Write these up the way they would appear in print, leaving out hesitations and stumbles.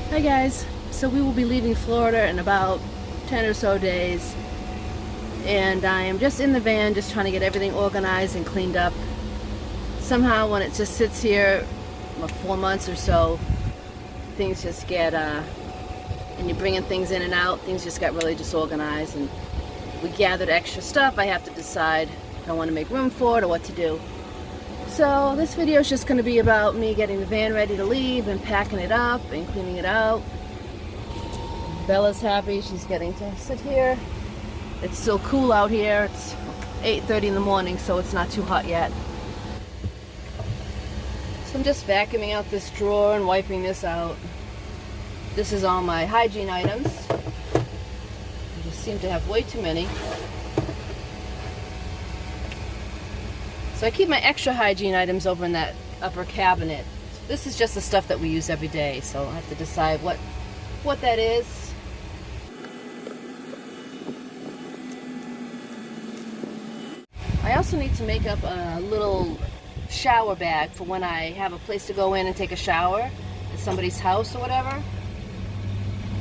Hi guys, so we will be leaving Florida in about 10 or so days, and I am just in the van just trying to get everything organized and cleaned up. Somehow when it just sits here for 4 months or so, things just get, and you're bringing things in and out, things just got really disorganized, and we gathered extra stuff. I have to decide if I want to make room for it or what to do. So this video is just going to be about me getting the van ready to leave and packing it up and cleaning it out. Bella's happy, she's getting to sit here. It's still cool out here. It's 8:30 in the morning, so it's not too hot yet. So I'm just vacuuming out this drawer and wiping this out. This is all my hygiene items. I just seem to have way too many. So I keep my extra hygiene items over in that upper cabinet. This is just the stuff that we use every day, so I have to decide what that is. I also need to make up a little shower bag for when I have a place to go in and take a shower at somebody's house or whatever.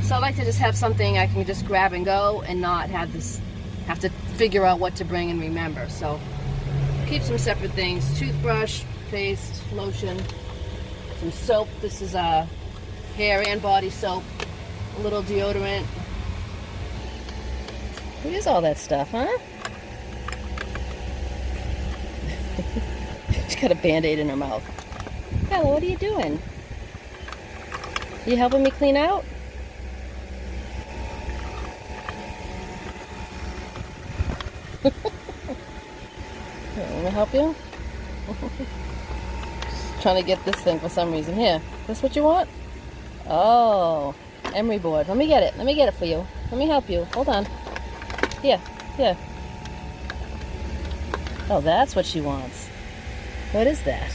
So I like to just have something I can just grab and go and not have to figure out what to bring and remember. So keep some separate things: toothbrush, paste, lotion, some soap. This is hair and body soap, a little deodorant. What is all that stuff, huh? She's got a Band-Aid in her mouth. Bella, what are you doing? You helping me clean out? Want me to help you? Just trying to get this thing for some reason. Here, this what you want? Oh, emery board. Let me get it. Let me get it for you. Let me help you. Hold on. Here, here. Oh, that's what she wants. What is that?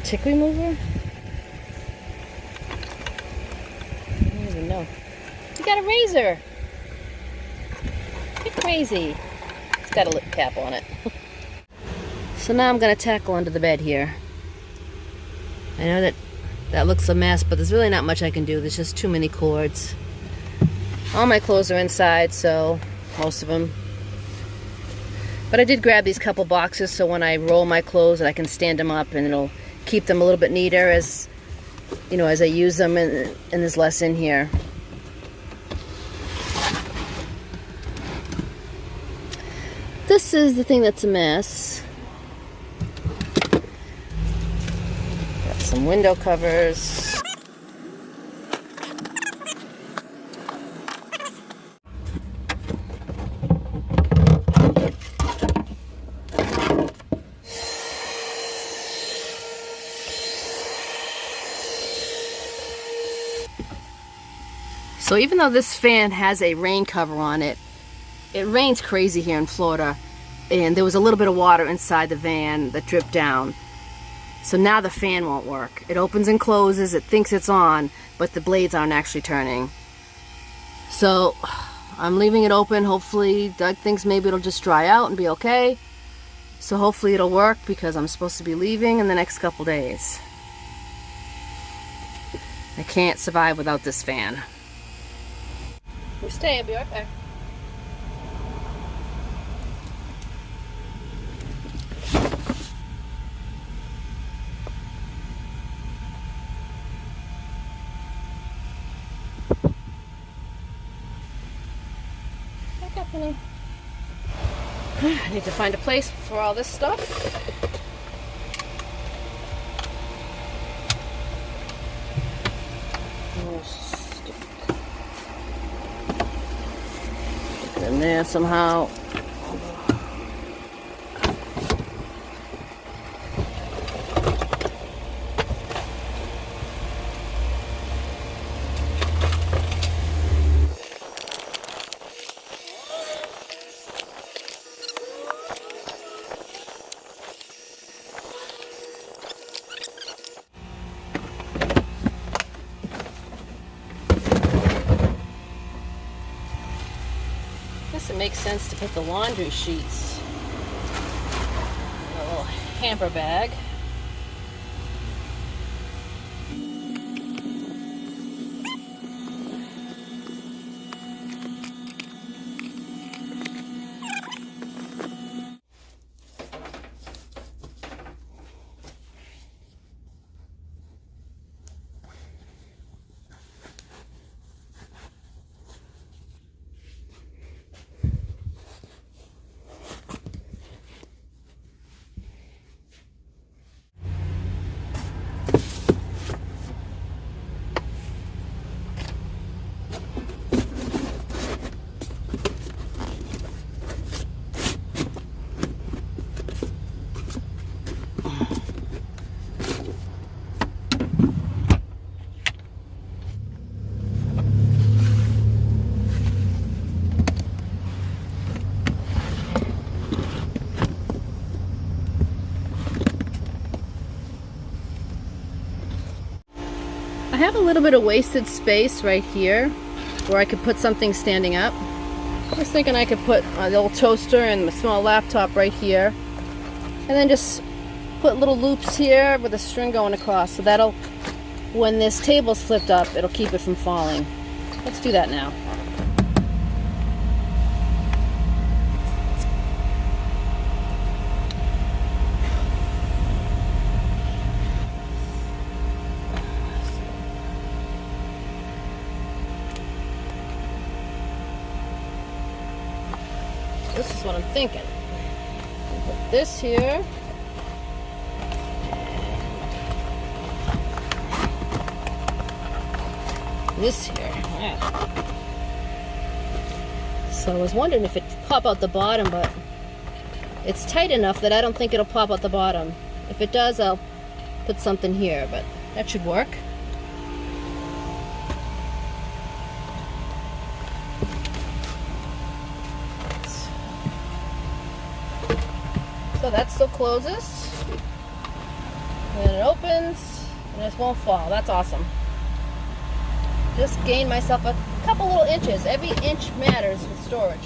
Tick remover? I don't even know. You got a razor. You're crazy. It's got a lip cap on it. So now I'm going to tackle under the bed here. I know that looks a mess, but there's really not much I can do. There's just too many cords. All my clothes are inside, so most of them. But I did grab these couple boxes, so when I roll my clothes, I can stand them up, and it'll keep them a little bit neater as, you know, as I use them, and there's less in here. This is the thing that's a mess. Got some window covers. So even though this fan has a rain cover on it, it rains crazy here in Florida, and there was a little bit of water inside the van that dripped down. So now the fan won't work. It opens and closes, it thinks it's on, but the blades aren't actually turning. So I'm leaving it open. Hopefully, Doug thinks maybe it'll just dry out and be okay. So hopefully it'll work, because I'm supposed to be leaving in the next couple days. I can't survive without this fan. You stay, I'll be right back. I need to find a place for all this stuff. Stick it in there somehow. Guess it makes sense to put the laundry sheets in a little hamper bag. have a little bit of wasted space right here where I could put something standing up. I was thinking I could put the old toaster and my small laptop right here, and then just put little loops here with a string going across, so that'll, when this table's flipped up, it'll keep it from falling. Let's do that now. This is what I'm thinking. Put this here. This here. Yeah. So I was wondering if it'd pop out the bottom, but it's tight enough that I don't think it'll pop out the bottom. If it does, I'll put something here, but that should work. So that still closes, and it opens, and this won't fall. That's awesome. Just gained myself a couple little inches. Every inch matters with storage.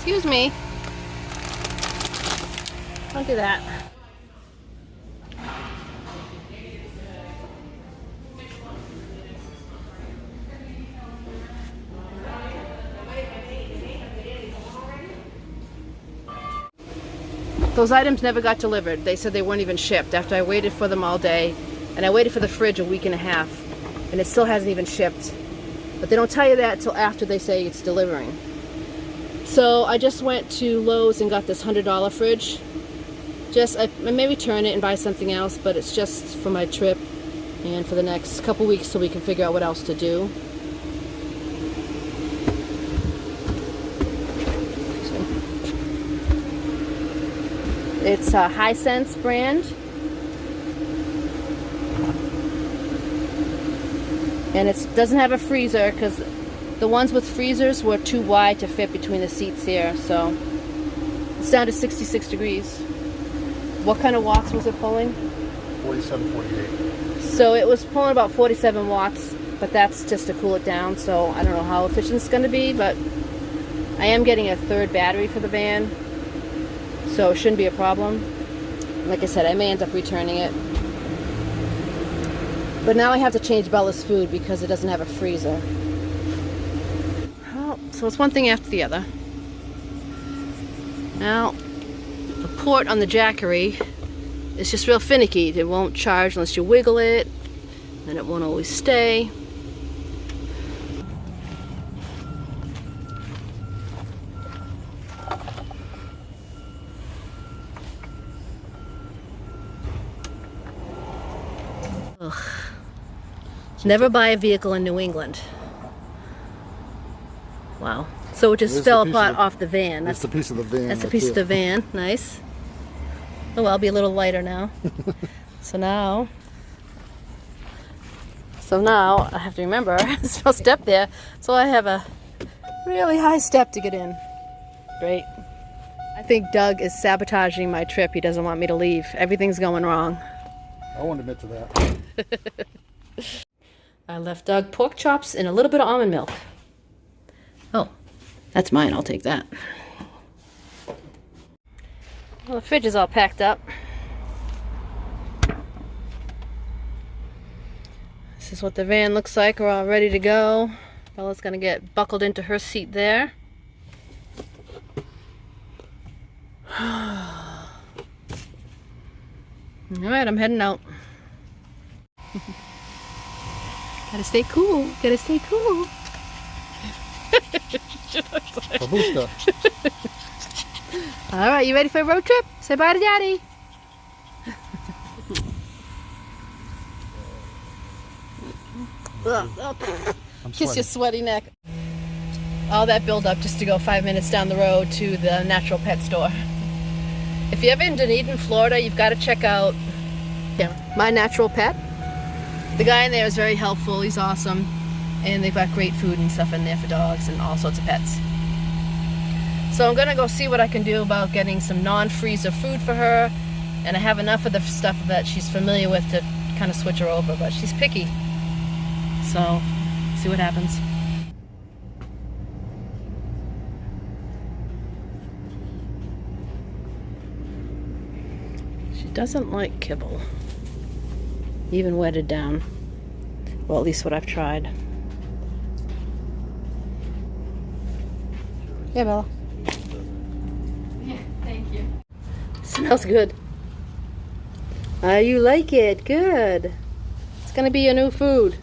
Excuse me. Don't do that. Those items never got delivered. They said they weren't even shipped after I waited for them all day, and I waited for the fridge a week and a half, and it still hasn't even shipped. But they don't tell you that until after they say it's delivering. So I just went to Lowe's and got this $100 fridge. I may return it and buy something else, but it's just for my trip and for the next couple weeks so we can figure out what else to do. It's a Hisense brand. And it doesn't have a freezer because the ones with freezers were too wide to fit between the seats here, so it's down to 66 degrees. What kind of watts was it pulling? 47, 48. So it was pulling about 47 watts, but that's just to cool it down, so I don't know how efficient it's going to be, but I am getting a third battery for the van, so it shouldn't be a problem. Like I said, I may end up returning it. But now I have to change Bella's food because it doesn't have a freezer. So it's one thing after the other. Now, the port on the Jackery is just real finicky. It won't charge unless you wiggle it, and it won't always stay. Ugh. Never buy a vehicle in New England. Wow. So it just fell apart off the van. That's the piece of the van. That's a piece of the van. Nice. Oh, well, I'll be a little lighter now. So now I have to remember, there's no step there. So I have a really high step to get in. Great. I think Doug is sabotaging my trip. He doesn't want me to leave. Everything's going wrong. I won't admit to that. I left Doug pork chops and a little bit of almond milk. Oh, that's mine. I'll take that. Well, the fridge is all packed up. This is what the van looks like. We're all ready to go. Bella's going to get buckled into her seat there. Alright, I'm heading out. Gotta stay cool. Gotta stay cool. Alright, you ready for a road trip? Say bye to Daddy. Kiss your sweaty neck. All that build up just to go 5 minutes down the road to the natural pet store. If you're ever in Dunedin, Florida, you've got to check out My Natural Pet. The guy in there is very helpful. He's awesome. And they've got great food and stuff in there for dogs and all sorts of pets. So I'm going to go see what I can do about getting some non-freezer food for her. And I have enough of the stuff that she's familiar with to kind of switch her over. But she's picky. So, see what happens. She doesn't like kibble. Even wetted down. Well, at least what I've tried. Yeah, Bella. Yeah, thank you. Smells good. You like it? Good. It's gonna be your new food.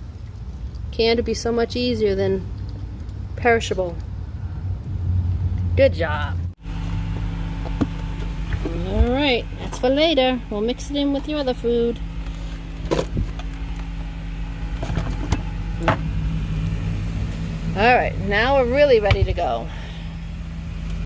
Canned would be so much easier than perishable. Good job. Alright, that's for later. We'll mix it in with your other food. Alright, now we're really ready to go.